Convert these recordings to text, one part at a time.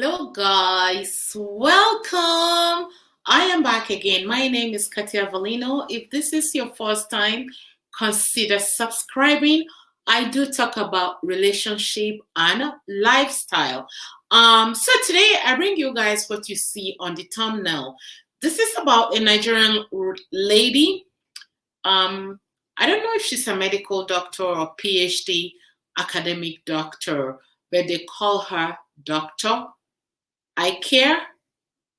Hello, guys. Welcome. I am back again. My name is kartiavelino. If this is your first time, consider subscribing. I do talk about relationship and lifestyle. So today I bring you guys what you see on the thumbnail. This is about a Nigerian lady. I don't know if she's a medical doctor or PhD academic doctor, but they call her Dr. Ikea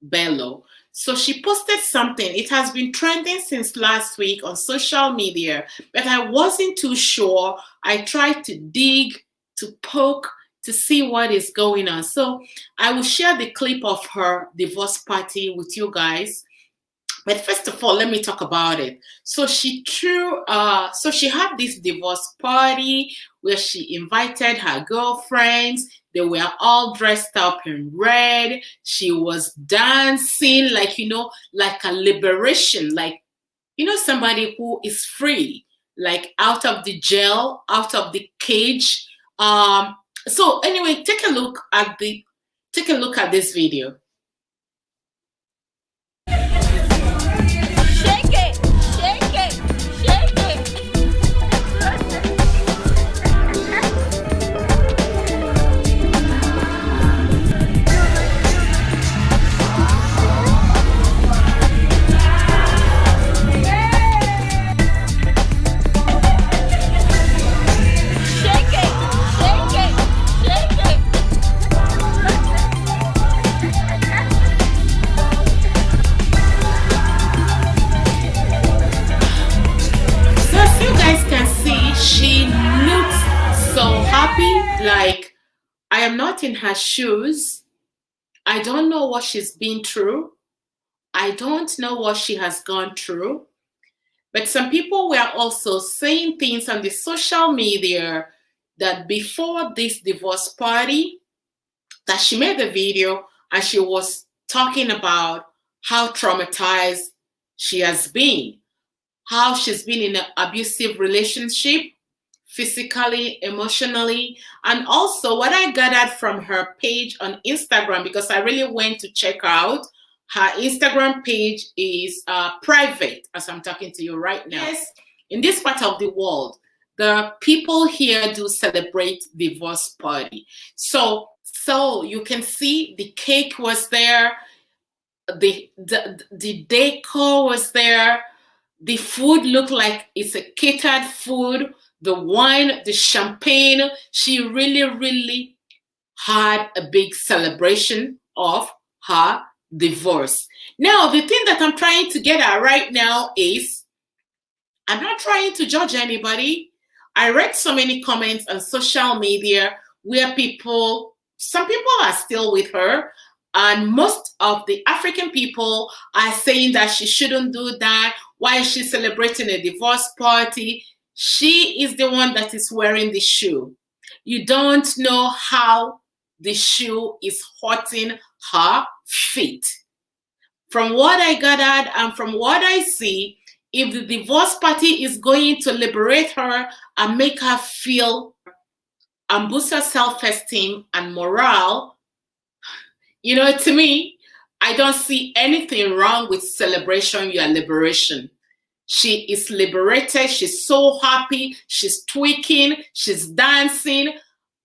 Bello. So she posted something. It has been trending since last week on social media, but I wasn't too sure. I tried to dig, to poke, to see what is going on. So I will share the clip of her divorce party with you guys. But first of all, let me talk about it. So she had this divorce party where she invited her girlfriends. They were all dressed up in red. She was dancing like a liberation, somebody who is free, like out of the jail, out of the cage. So anyway, take a look at this video. She looks so happy, like I am not in her shoes. I don't know what she's been through. I don't know what she has gone through. But some people were also saying things on the social media that before this divorce party, that she made the video and she was talking about how traumatized she has been, how she's been in an abusive relationship, physically, emotionally, and also what I gathered from her page on Instagram, because I really went to check out. Her Instagram page is private, as I'm talking to you right now. Yes, in this part of the world, the people here do celebrate divorce party. So you can see the cake was there, the decor was there, the food looked like it's a catered food, the wine, the champagne. She really had a big celebration of her divorce. Now, the thing that I'm trying to get at right now is I'm not trying to judge anybody. I read so many comments on social media where some people are still with her, and most of the African people are saying that she shouldn't do that. Why is she celebrating a divorce party? She is the one that is wearing the shoe. You don't know how the shoe is hurting her feet. From what I gathered and from what I see, if the divorce party is going to liberate her and make her feel and boost her self-esteem and morale, to me, I don't see anything wrong with celebration your liberation. She is liberated. She's so happy. She's tweaking. She's dancing.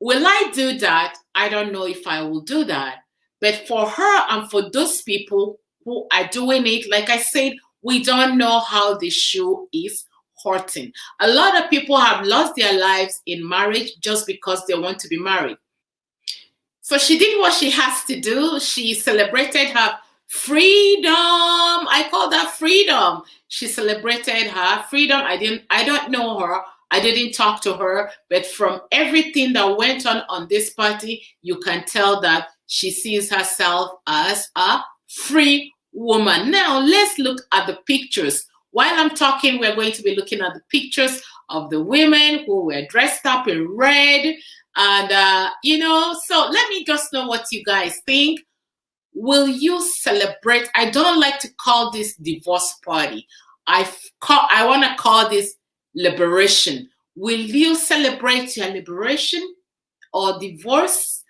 Will I do that? I don't know if I will do that. But for her and for those people who are doing it, like I said, we don't know how the shoe is hurting. A lot of people have lost their lives in marriage just because they want to be married. So she did what she has to do. She celebrated her freedom. I call that freedom. She celebrated her freedom. I don't know her. I didn't talk to her, but from everything that went on this party, you can tell that she sees herself as a free woman. Now, let's look at the pictures. While I'm talking, we're going to be looking at the pictures of the women who were dressed up in red. And, so let me just know what you guys think. Will you celebrate? I don't like to call this divorce party. I want to call this liberation. Will you celebrate your liberation or divorce?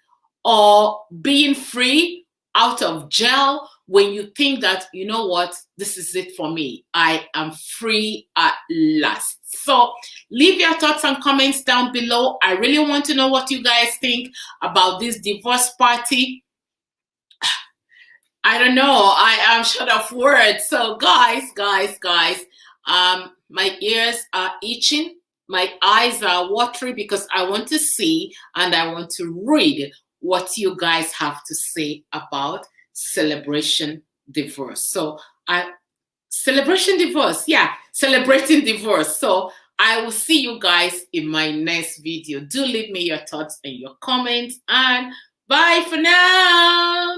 or being free out of jail when you think that, you know what, this is it for me. I am free at last. So leave your thoughts and comments down below. I really want to know what you guys think about this divorce party. I don't know. I am short of words. So guys, my ears are itching. My eyes are watery because I want to see and I want to read what you guys have to say about celebration divorce. So celebration divorce. Yeah, celebrating divorce. So I will see you guys in my next video. Do leave me your thoughts and your comments, and bye for now.